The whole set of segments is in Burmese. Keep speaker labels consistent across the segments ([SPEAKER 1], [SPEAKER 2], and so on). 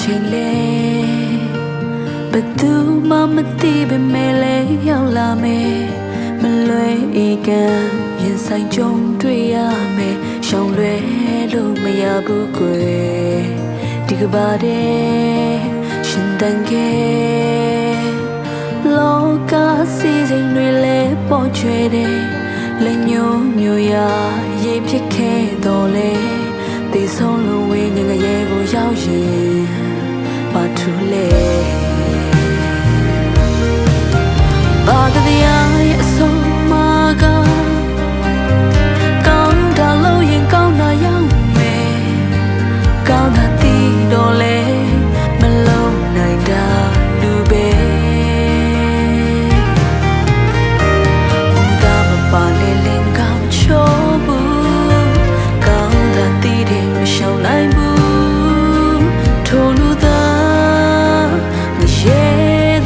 [SPEAKER 1] ချိန်လေဘသူမှမသိပေမဲ့လေရောက်လာမယ်မလွယ်အေကံရင်ဆိုင်ကြုံတွေ့ရမယ်ရှောင်လွယ်လို့မရဘူးကွယ်ဒီကဘာတဲ့ရှင်တန်ခဲ့လောကစီစဉ်တွေလဲပေါ်ချွေတယ်လက်ညှိုးညိုရရေးဖြစ်ခဲ့တော့လေတေဆုံးလို့ဝင်းငငရဲကိုရောက်ရင်ဘာထူလဲဘာတရားရဲ့အဆုံးမှာကောင်းတာလို့ရင်ကောင်းတာရောက်မယ်ကောင်းတာတီးတော့လေမလုံးနိုင်တာလူပဲဦးသားမပါလေလင်ကောင်းချိုးဘူးကောင်းတာတီးတယ်မရှောင်နိုင်ဘူးထိုလူသားမရဲ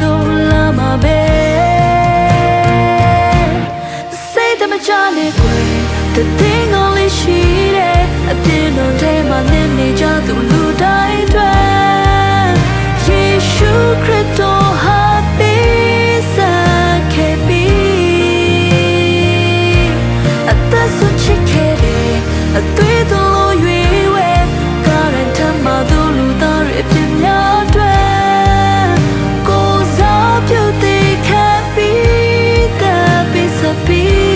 [SPEAKER 1] တော့လာမှာပဲThe thing only she did I didn't take my name nature to blue die dry Yeshu Christo happy sakebi At the sun chikere At the do yue we Current ma do lu da rip in your dry Goes up you they can't be the piece of peace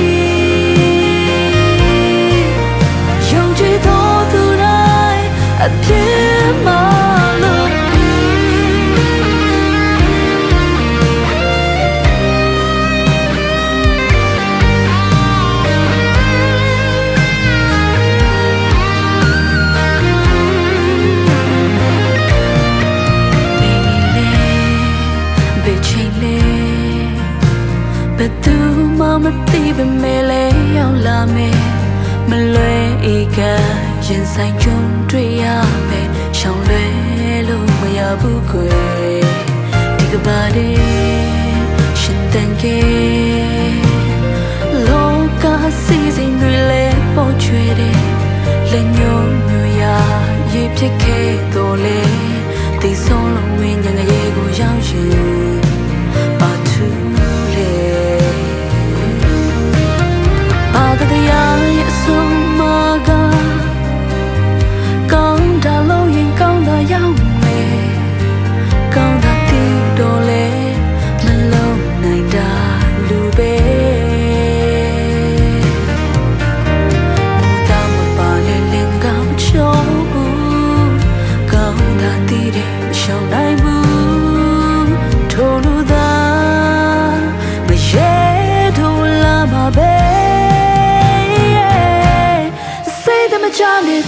[SPEAKER 1] အပြင်းမလို့ဘယ်သူမှမသိပေမဲ့လေရောက်လာမယ်မလွယ်အေကရင်ဆိုင်ကြုံတွေ့ရမယ်ရှောင်လွယ်လို့မရဘူးကွယ်ဒီကဘာတဲ့ရှင်တန်ခဲ့လောကစီစဉ်တွေလဲပေါ်ချွေတယ်လက်ညှိုးညွှရရေးဖြစ်ခဲ့တော့လေဒီဆုံးလုံးဝင်းငငရဲကိုရောက်ရင်ဘာထူလဲဘာတရားရဲ့အဆုံးမှာကောင်းတာလို့ရင်ကောင်းတာရောက်မယ်ကောင်းတာတီးတော့လေမလုံးနိုင်တာလူပဲမူတာမပါလေလင်ကောင်းချိုးဘူးကောင်းတာတီးတယ်မရှောင်နိုင်ဘူးထို့လူသားမရဲတို့လာမှာပဲစိတ်မချနဲ့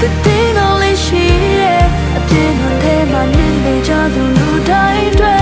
[SPEAKER 1] The thing only she did I didn't take my name nature to blue die dry